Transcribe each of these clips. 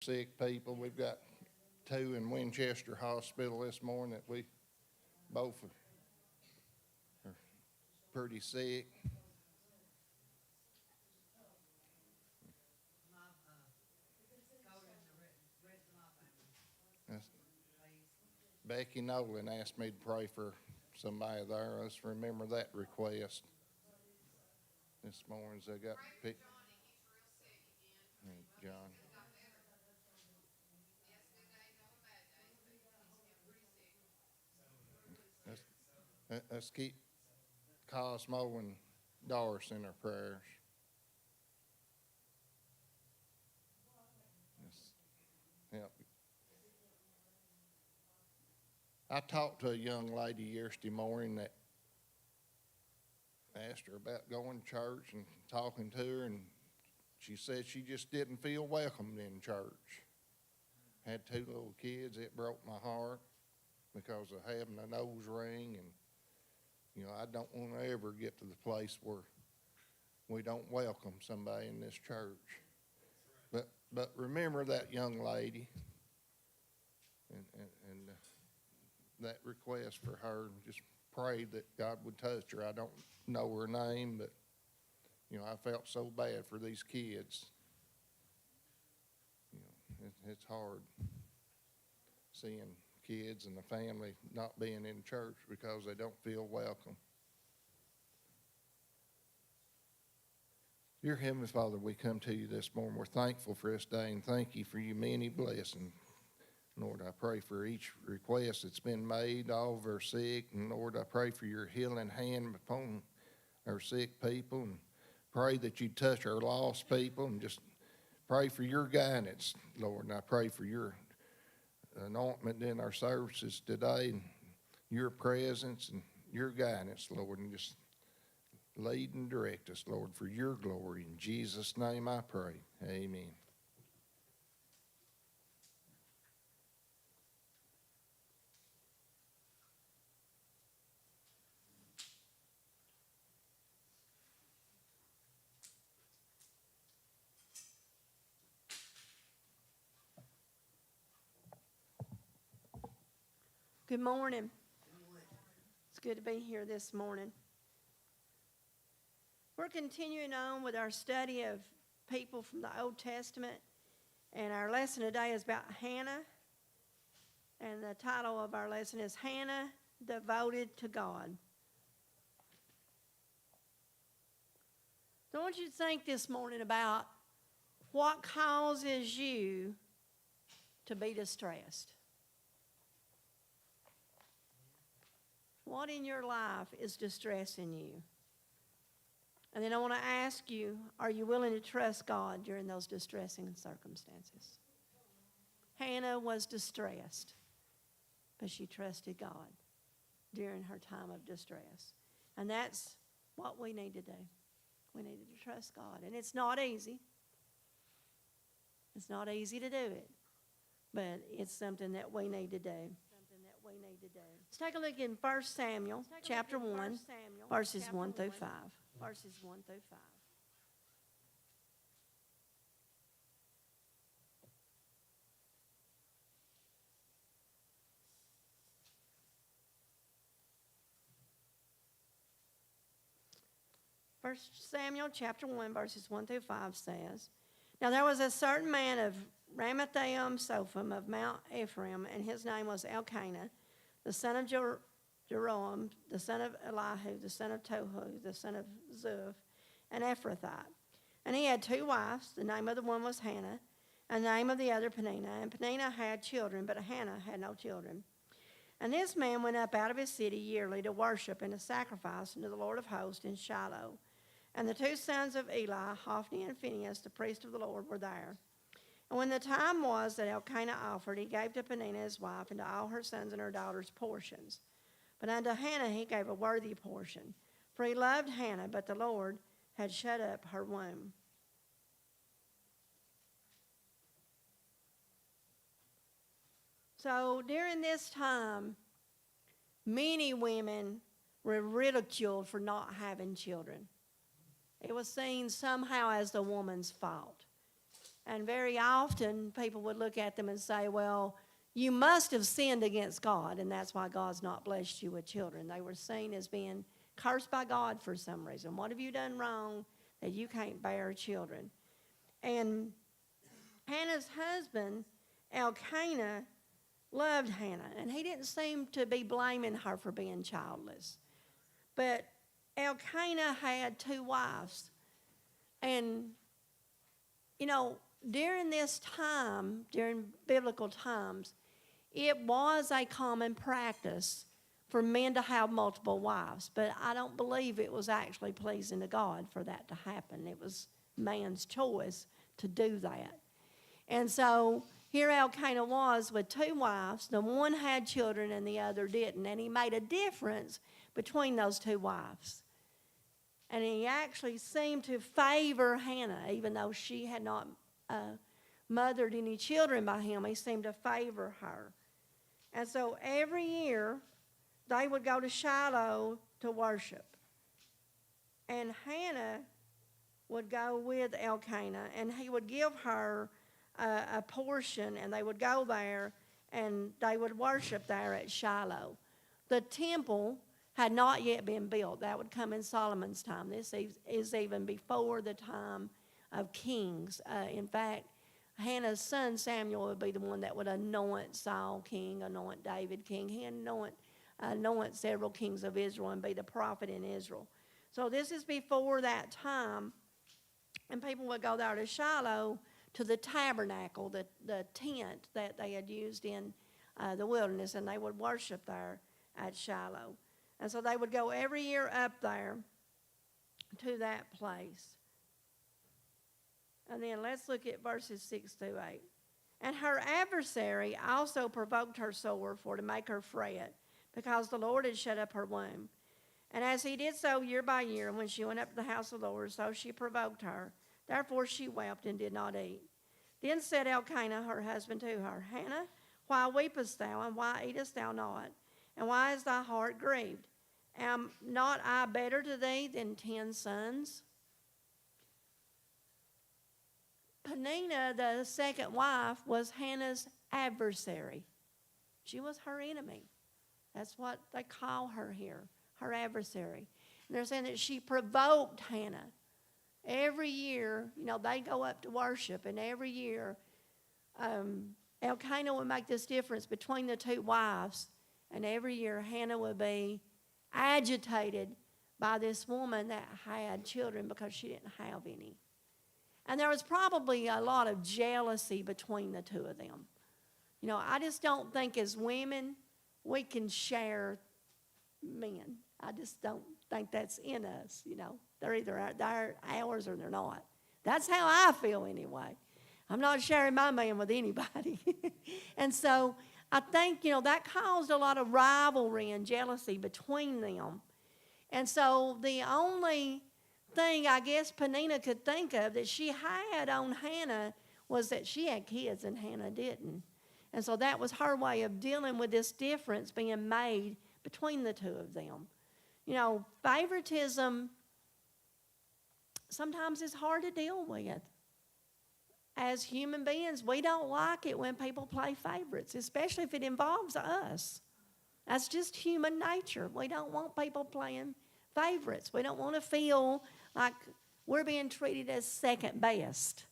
sick people. We've got 2 in Winchester Hospital this morning that we both are pretty sick. Becky Nolan asked me to pray for somebody there. Let's remember that request this morning. They got picked. John. Let's keep Cosmo and Doris in our prayers. Help. I talked to a young lady yesterday morning that asked her about going to church and talking to her, and she said she just didn't feel welcomed in church. Had 2 little kids. It broke my heart because of having a nose ring, and I don't want to ever get to the place where we don't welcome somebody in this church. But remember that young lady and that request for her, and just pray that God would touch her. I don't know her name, but I felt so bad for these kids. It's hard seeing kids and the family not being in church because they don't feel welcome. Dear Heavenly Father, we come to you this morning. We're thankful for this day and thank you for your many blessings. Lord, I pray for each request that's been made, all of our sick. And Lord, I pray for your healing hand upon our sick people, and pray that you touch our lost people, and just pray for your guidance, Lord. And I pray for your anointment in our services today, and your presence and your guidance, Lord, and just lead and direct us, Lord, for your glory. In Jesus' name I pray. Amen. Good morning. It's good to be here this morning. We're continuing on with our study of people from the Old Testament, and our lesson today is about Hannah, and the title of our lesson is Hannah, Devoted to God. So I want you to think this morning about what causes you to be distressed. What in your life is distressing you? And then I want to ask you, are you willing to trust God during those distressing circumstances? Hannah was distressed, but she trusted God during her time of distress. And that's what we need to do. We need to trust God. And it's not easy. It's not easy to do it, but it's something that we need to do. Let's take a look in 1 Samuel chapter 1, verses 1 through 5. Verses 1 through 5. First Samuel chapter 1, verses 1 through 5 says, Now there was a certain man of Ramathaim Sophim of Mount Ephraim, and his name was Elkanah, the son of Jeroam, the son of Elihu, the son of Tohu, the son of Zuph, an Ephrathite. And he had 2 wives. The name of the one was Hannah, and the name of the other Peninnah. And Peninnah had children, but Hannah had no children. And this man went up out of his city yearly to worship and to sacrifice unto the Lord of hosts in Shiloh. And the 2 sons of Eli, Hophni and Phinehas, the priest of the Lord, were there. And when the time was that Elkanah offered, he gave to Peninnah his wife and to all her sons and her daughters portions. But unto Hannah he gave a worthy portion, for he loved Hannah, but the Lord had shut up her womb. So during this time, many women were ridiculed for not having children. It was seen somehow as the woman's fault. And very often people would look at them and say, well, you must have sinned against God, and that's why God's not blessed you with children. They were seen as being cursed by God for some reason. What have you done wrong that you can't bear children? And Hannah's husband, Elkanah, loved Hannah, and he didn't seem to be blaming her for being childless. But Elkanah had 2 wives. And, during this time, during biblical times, it was a common practice for men to have multiple wives. But I don't believe it was actually pleasing to God for that to happen. It was man's choice to do that. And so here Elkanah was with 2 wives. The one had children and the other didn't. And he made a difference between those 2 wives. And he actually seemed to favor Hannah, even though she had not mothered any children by him. He seemed to favor her. And so every year they would go to Shiloh to worship. And Hannah would go with Elkanah, and he would give her a portion, and they would go there, and they would worship there at Shiloh. The temple had not yet been built. That would come in Solomon's time. This is even before the time of kings. In fact, Hannah's son Samuel would be the one that would anoint Saul king, anoint David king. He anoint several kings of Israel and be the prophet in Israel. So this is before that time, and people would go there to Shiloh, to the tabernacle, the tent that they had used in the wilderness, and they would worship there at Shiloh. And so they would go every year up there to that place. And then let's look at verses 6 through 8. And her adversary also provoked her sore for to make her fret, because the Lord had shut up her womb. And as he did so year by year, when she went up to the house of the Lord, so she provoked her. Therefore she wept and did not eat. Then said Elkanah, her husband, to her, Hannah, why weepest thou, and why eatest thou not? And why is thy heart grieved? Am not I better to thee than 10 sons? Peninnah, the second wife, was Hannah's adversary. She was her enemy. That's what they call her here, her adversary. And they're saying that she provoked Hannah. Every year, they go up to worship, and every year Elkanah would make this difference between the 2 wives, and every year Hannah would be agitated by this woman that had children because she didn't have any. And there was probably a lot of jealousy between the 2 of them. I just don't think as women we can share men. I just don't think that's in us, They're either they're ours or they're not. That's how I feel anyway. I'm not sharing my man with anybody. And so I think, that caused a lot of rivalry and jealousy between them. And so the only thing I guess Peninnah could think of that she had on Hannah was that she had kids and Hannah didn't. And so that was her way of dealing with this difference being made between the 2 of them. Favoritism sometimes is hard to deal with. As human beings, we don't like it when people play favorites, especially if it involves us. That's just human nature. We don't want people playing favorites. We don't want to feel like we're being treated as second best.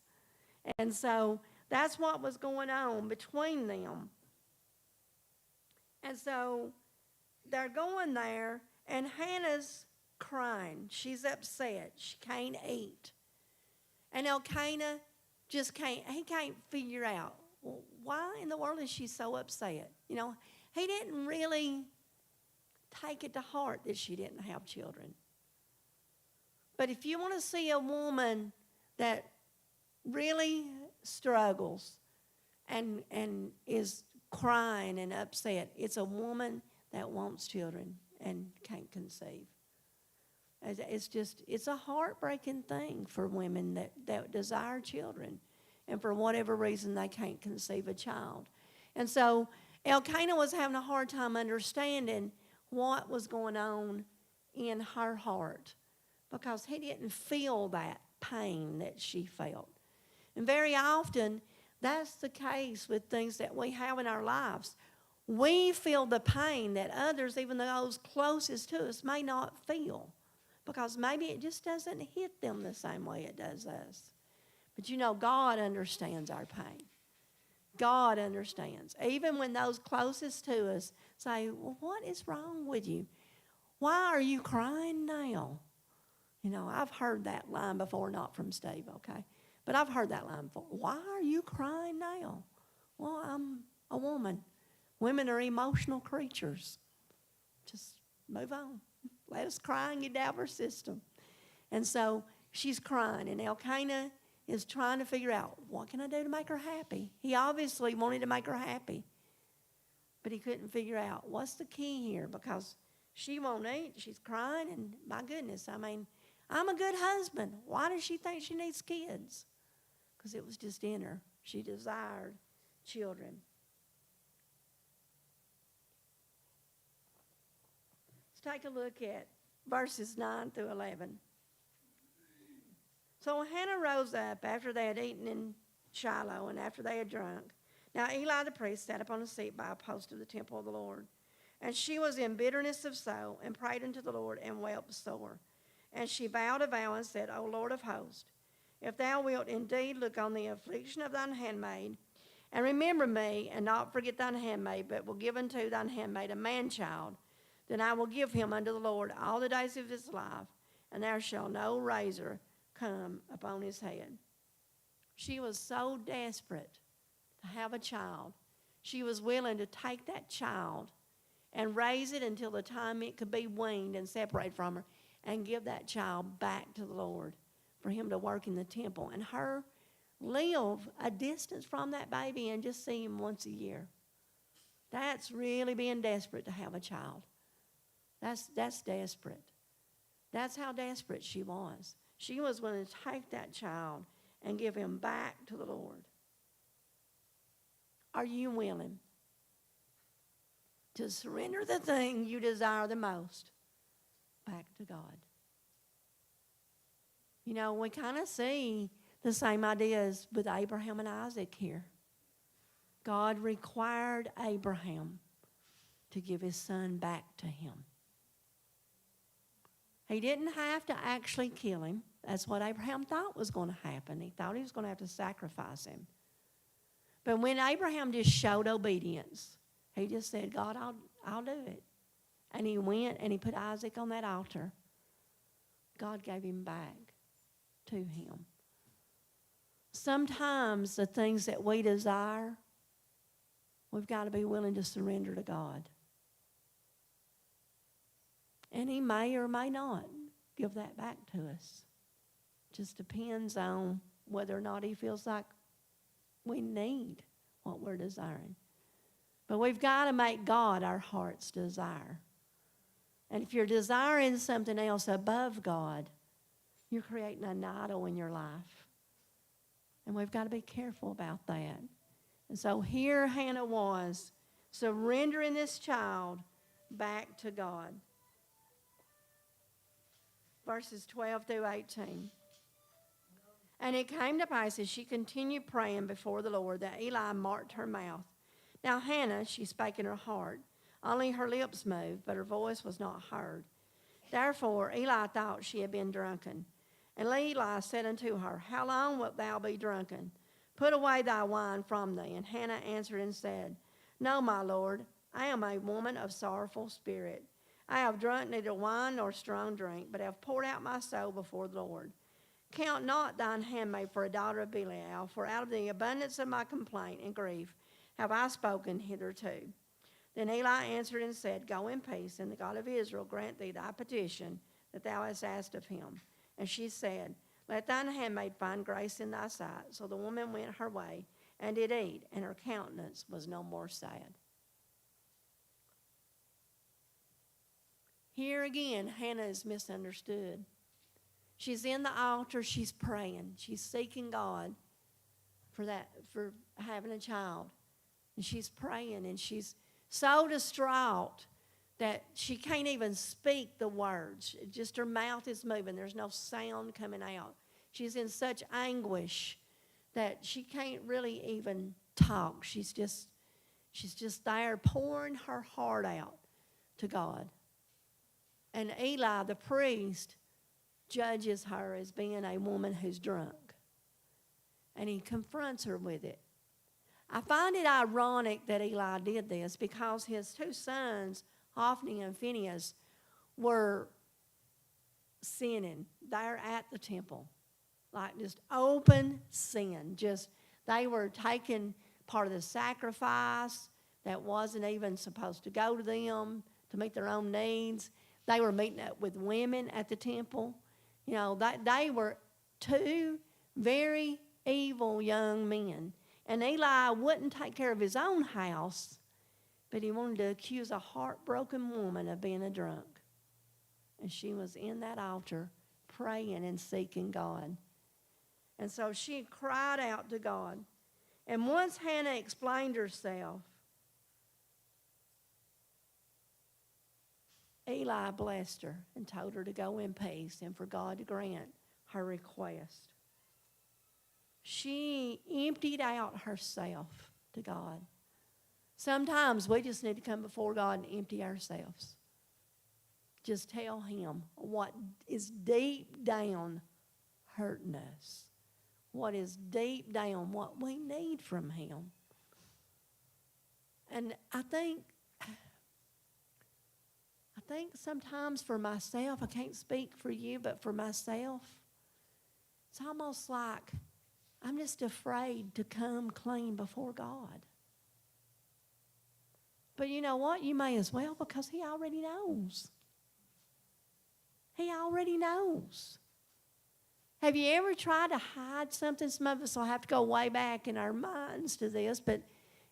And so that's what was going on between them. And so they're going there, and Hannah's crying. She's upset. She can't eat. And Elkanah just can't figure out, well, why in the world is she so upset? He didn't really take it to heart that she didn't have children. But if you want to see a woman that really struggles and is crying and upset, it's a woman that wants children and can't conceive. It's a heartbreaking thing for women that desire children, and for whatever reason they can't conceive a child. And so Elkanah was having a hard time understanding what was going on in her heart, because he didn't feel that pain that she felt. And very often, that's the case with things that we have in our lives. We feel the pain that others, even those closest to us, may not feel, because maybe it just doesn't hit them the same way it does us. But you know, God understands our pain. God understands. Even when those closest to us say, well, what is wrong with you? Why are you crying now? You know, I've heard that line before, not from Steve, okay? But I've heard that line before. Why are you crying now? Well, I'm a woman. Women are emotional creatures. Just move on. Let us cry and get out of our system. And so she's crying, and Elkanah is trying to figure out, what can I do to make her happy? He obviously wanted to make her happy, but he couldn't figure out what's the key here, because she won't eat. She's crying, and my goodness, I mean, I'm a good husband. Why does she think she needs kids? Because it was just in her. She desired children. Let's take a look at verses 9 through 11. So Hannah rose up after they had eaten in Shiloh and after they had drunk. Now Eli the priest sat upon a seat by a post of the temple of the Lord. And she was in bitterness of soul and prayed unto the Lord and wept sore. And she vowed a vow and said, O Lord of hosts, if thou wilt indeed look on the affliction of thine handmaid, and remember me, and not forget thine handmaid, but will give unto thine handmaid a man-child, then I will give him unto the Lord all the days of his life, and there shall no razor come upon his head. She was so desperate to have a child. She was willing to take that child and raise it until the time it could be weaned and separated from her, and give that child back to the Lord for him to work in the temple, and her live a distance from that baby and just see him once a year. That's really being desperate to have a child. That's desperate. That's how desperate she was. She was willing to take that child and give him back to the Lord. Are you willing to surrender the thing you desire the most back to God? You know, we kind of see the same ideas with Abraham and Isaac here. God required Abraham to give his son back to him. He didn't have to actually kill him. That's what Abraham thought was going to happen. He thought he was going to have to sacrifice him. But when Abraham just showed obedience, he just said, God, I'll do it. And he went and he put Isaac on that altar. God gave him back to him. Sometimes the things that we desire, we've got to be willing to surrender to God. And he may or may not give that back to us. Just depends on whether or not he feels like we need what we're desiring. But we've got to make God our heart's desire. And if you're desiring something else above God, you're creating an idol in your life. And we've got to be careful about that. And so here Hannah was, surrendering this child back to God. Verses 12 through 18. And it came to pass as she continued praying before the Lord that Eli marked her mouth. Now Hannah, she spake in her heart. Only her lips moved, but her voice was not heard. Therefore Eli thought she had been drunken. And Eli said unto her, How long wilt thou be drunken? Put away thy wine from thee. And Hannah answered and said, No, my Lord, I am a woman of sorrowful spirit. I have drunk neither wine nor strong drink, but have poured out my soul before the Lord. Count not thine handmaid for a daughter of Belial, for out of the abundance of my complaint and grief have I spoken hitherto. Then Eli answered and said, Go in peace, and the God of Israel grant thee thy petition that thou hast asked of him. And she said, Let thine handmaid find grace in thy sight. So the woman went her way and did eat, and her countenance was no more sad. Here again, Hannah is misunderstood. She's in the altar, she's praying, she's seeking God for having a child. And she's praying, and she's so distraught that she can't even speak the words. Just her mouth is moving. There's no sound coming out. She's in such anguish that she can't really even talk. She's just there pouring her heart out to God. And Eli, the priest, judges her as being a woman who's drunk. And he confronts her with it. I find it ironic that Eli did this because his two sons, Hophni and Phinehas, were sinning there at the temple. Like just open sin. They were taking part of the sacrifice that wasn't even supposed to go to them to meet their own needs. They were meeting up with women at the temple. You know, they were two very evil young men. And Eli wouldn't take care of his own house, but he wanted to accuse a heartbroken woman of being a drunk. And she was in that altar praying and seeking God. And so she cried out to God. And once Hannah explained herself, Eli blessed her and told her to go in peace and for God to grant her request. She emptied out herself to God. Sometimes we just need to come before God and empty ourselves. Just tell Him what is deep down hurting us. What is deep down what we need from Him. And I think sometimes for myself, I can't speak for you, but for myself, it's almost like I'm just afraid to come clean before God. But you know what? You may as well, because He already knows. He already knows. Have you ever tried to hide something? Some of us will have to go way back in our minds to this, but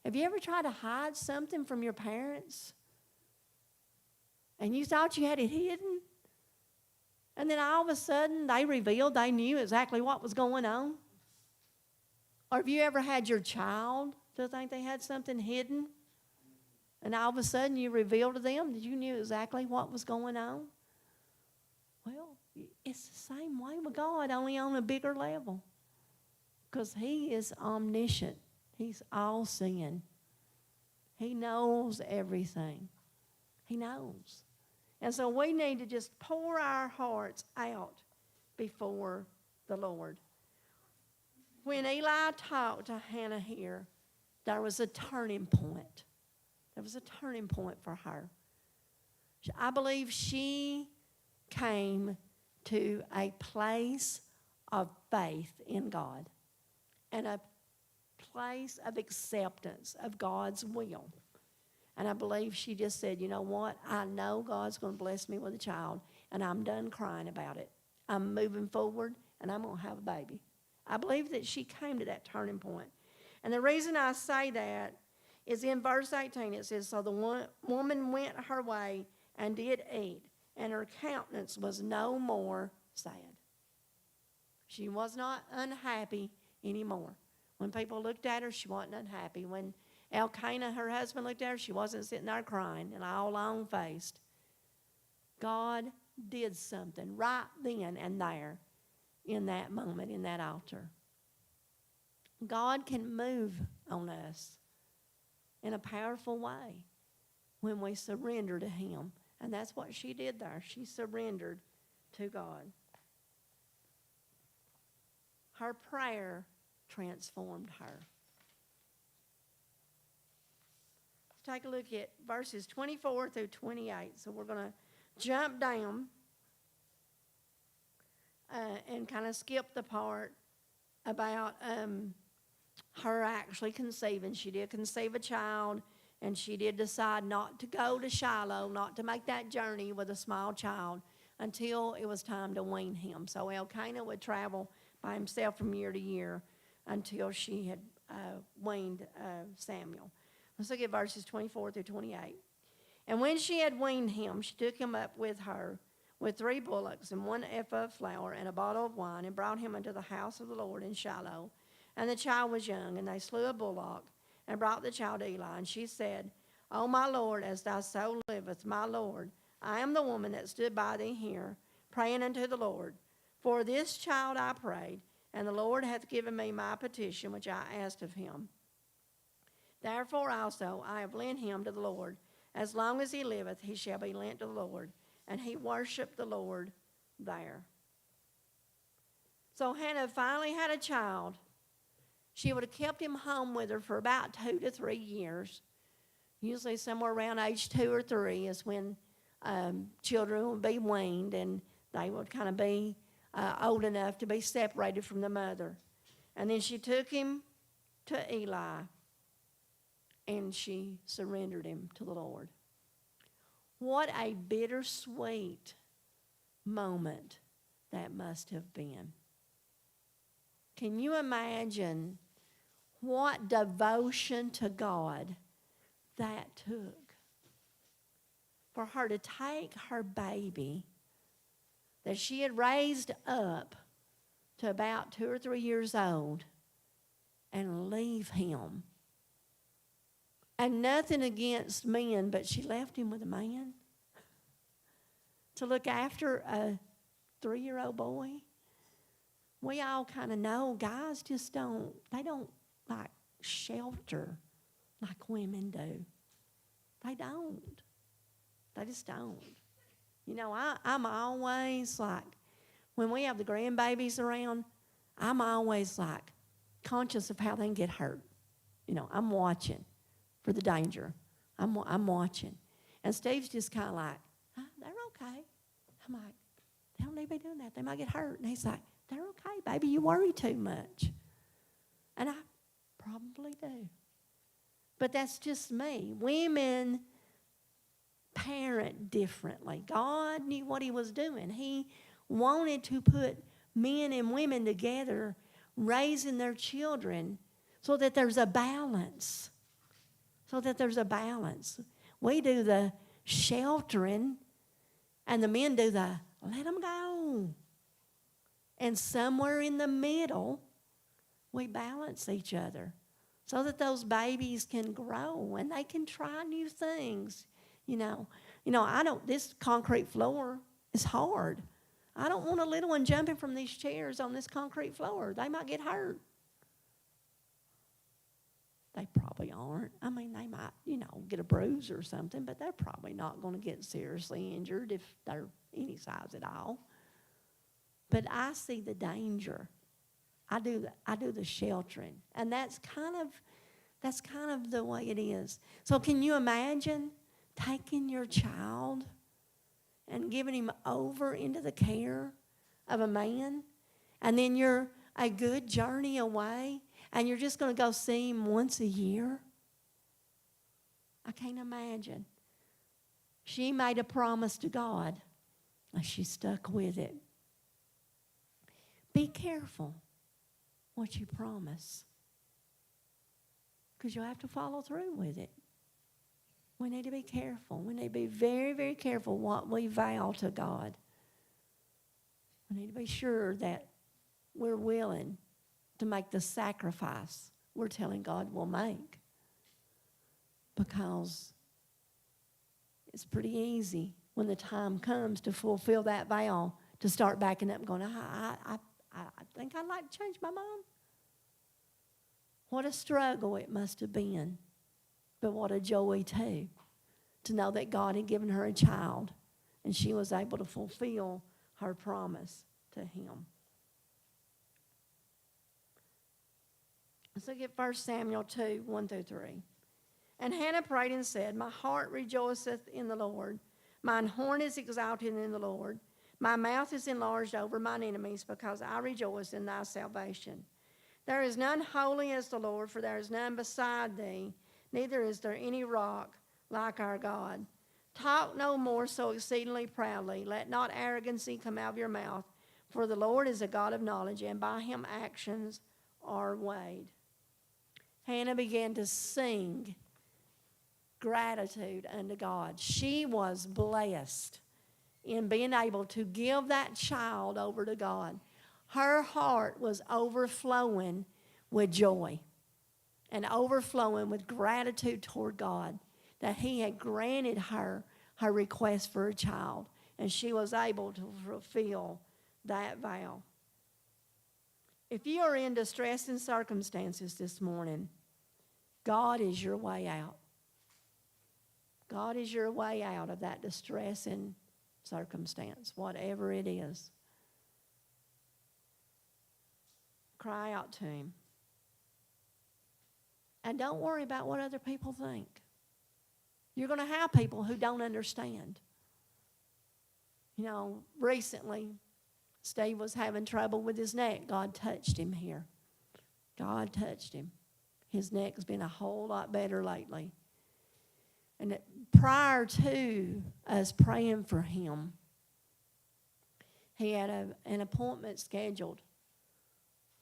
have you ever tried to hide something from your parents? And you thought you had it hidden? And then all of a sudden they revealed they knew exactly what was going on? Or have you ever had your child to think they had something hidden? And all of a sudden you revealed to them that you knew exactly what was going on? Well, it's the same way with God, only on a bigger level. Because He is omniscient. He's all-seeing. He knows everything. He knows. And so we need to just pour our hearts out before the Lord. When Eli talked to Hannah here, there was a turning point. There was a turning point for her. I believe she came to a place of faith in God and a place of acceptance of God's will. And I believe she just said, you know what? I know God's going to bless me with a child, and I'm done crying about it. I'm moving forward, and I'm going to have a baby. I believe that she came to that turning point. And the reason I say that is in verse 18. It says, so the woman went her way and did eat, and her countenance was no more sad. She was not unhappy anymore. When people looked at her, she wasn't unhappy. When Elkanah, her husband, looked at her, she wasn't sitting there crying and all long-faced. God did something right then and there in that moment, in that altar. God can move on us in a powerful way when we surrender to Him. And that's what she did there. She surrendered to God. Her prayer transformed her. Let's take a look at verses 24 through 28. So we're going to jump down and kind of skip the part about her actually conceiving. She did conceive a child, and she did decide not to go to Shiloh, not to make that journey with a small child until it was time to wean him. So Elkanah would travel by himself from year to year until she had weaned Samuel. Let's look at verses 24 through 28. And when she had weaned him, she took him up with her with 3 bullocks and 1 ephah of flour and a bottle of wine, and brought him into the house of the Lord in Shiloh. And the child was young, and they slew a bullock and brought the child to Eli. And she said, O my Lord, as thy soul liveth, my Lord, I am the woman that stood by thee here, praying unto the Lord. For this child I prayed, and the Lord hath given me my petition which I asked of him. Therefore also I have lent him to the Lord. As long as he liveth, he shall be lent to the Lord. And he worshiped the Lord there. So Hannah finally had a child. She would have kept him home with her for about 2 to 3 years. Usually somewhere around age 2 or 3 is when children would be weaned, and they would kind of be old enough to be separated from the mother. And then she took him to Eli, and she surrendered him to the Lord. What a bittersweet moment that must have been. Can you imagine what devotion to God that took? For her to take her baby that she had raised up to about 2 or 3 years old and leave him. And nothing against men, but she left him with a man to look after a 3-year-old boy. We all kind of know guys just don't like shelter like women do. They don't. They just don't. You know, I'm always like, when we have the grandbabies around, I'm always like conscious of how they can get hurt. You know, I'm watching for the danger. I'm watching. And Steve's just kind of like, they're okay. I'm like, they don't need to be doing that. They might get hurt. And he's like, they're okay, baby. You worry too much. And I probably do. But that's just me. Women parent differently. God knew what he was doing. He wanted to put men and women together, raising their children so that there's a balance. We do the sheltering, and the men do the let them go. And somewhere in the middle, we balance each other so that those babies can grow and they can try new things. You know, this concrete floor is hard. I don't want a little one jumping from these chairs on this concrete floor. They might get hurt. They probably aren't. I mean, they might, get a bruise or something, but they're probably not going to get seriously injured if they're any size at all. But I see the danger. I do the sheltering, and that's kind of the way it is. So can you imagine taking your child and giving him over into the care of a man, and then you're a good journey away, and you're just going to go see him once a year? I can't imagine. She made a promise to God, and she stuck with it. Be careful what you promise, because you'll have to follow through with it. We need to be careful. We need to be very, very careful what we vow to God. We need to be sure that we're willing to make the sacrifice we're telling God we'll make, because it's pretty easy when the time comes to fulfill that vow to start backing up and going, I think I'd like to change my mind. What a struggle it must have been, but what a joy too, to know that God had given her a child and she was able to fulfill her promise to him. Let's look at 1 Samuel 2, 1 through 3. And Hannah prayed and said, my heart rejoiceth in the Lord. Mine horn is exalted in the Lord. My mouth is enlarged over mine enemies, because I rejoice in thy salvation. There is none holy as the Lord, for there is none beside thee, neither is there any rock like our God. Talk no more so exceedingly proudly. Let not arrogancy come out of your mouth, for the Lord is a God of knowledge, and by him actions are weighed. Hannah began to sing gratitude unto God. She was blessed in being able to give that child over to God. Her heart was overflowing with joy and overflowing with gratitude toward God that he had granted her request for a child, and she was able to fulfill that vow. If you are in distressing circumstances this morning, God is your way out. God is your way out of that distressing circumstance, whatever it is. Cry out to Him. And don't worry about what other people think. You're going to have people who don't understand. You know, recently, Steve was having trouble with his neck. God touched him here. God touched him. His neck's been a whole lot better lately. And prior to us praying for him, he had an appointment scheduled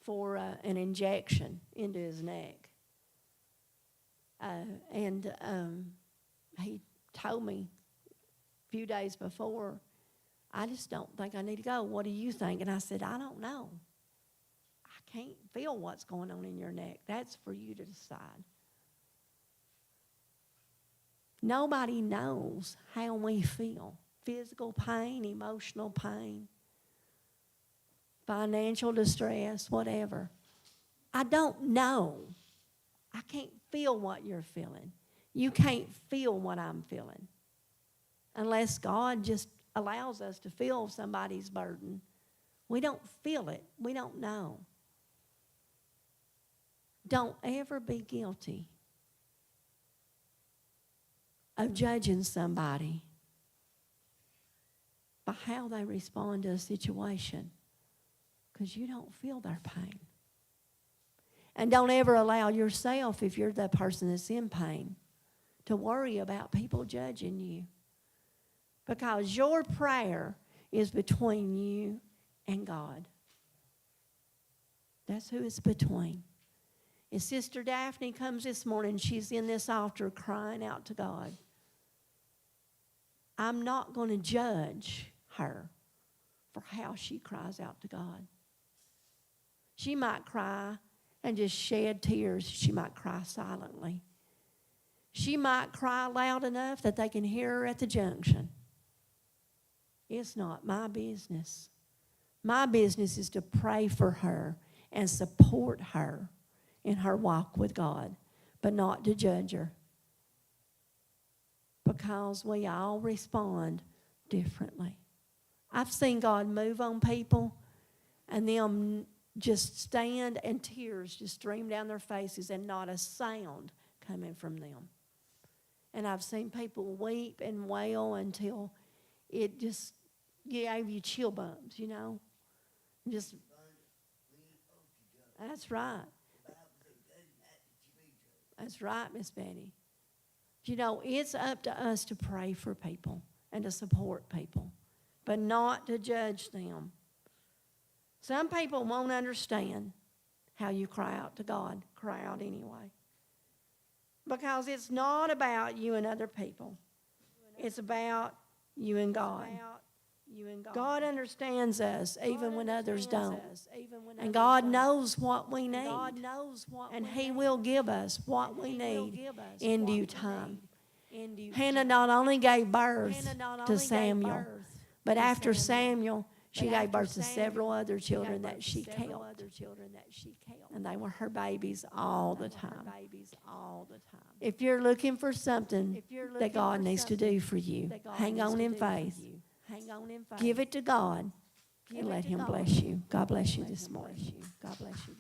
for an injection into his neck. He told me a few days before, I just don't think I need to go. What do you think? And I said, I don't know. I can't feel what's going on in your neck. That's for you to decide. Nobody knows how we feel. Physical pain, emotional pain, financial distress, whatever. I don't know. I can't feel what you're feeling. You can't feel what I'm feeling. Unless God just allows us to feel somebody's burden. We don't feel it. We don't know. Don't ever be guilty of judging somebody by how they respond to a situation, because you don't feel their pain. And don't ever allow yourself, if you're the person that's in pain, to worry about people judging you, because your prayer is between you and God. That's who it's between. If Sister Daphne comes this morning, she's in this altar crying out to God, I'm not going to judge her for how she cries out to God. She might cry and just shed tears. She might cry silently. She might cry loud enough that they can hear her at the junction. It's not my business. My business is to pray for her and support her in her walk with God, but not to judge her, because we all respond differently. I've seen God move on people and them just stand and tears just stream down their faces and not a sound coming from them. And I've seen people weep and wail until it just gave you chill bumps, you know. Just, that's right. That's right, Miss Betty. You know, it's up to us to pray for people and to support people, but not to judge them. Some people won't understand how you cry out to God. Cry out anyway. Because it's not about you and other people. It's about you and God. God understands us even when others don't. And God knows what we need. And He will give us what we need in due time. Hannah not only gave birth to Samuel, but after Samuel, she gave birth to several other children that she kept. And they were her babies all the time. If you're looking for something that God needs to do for you, hang on in faith. Give it to God and let Him bless you. God bless you this morning. God bless you.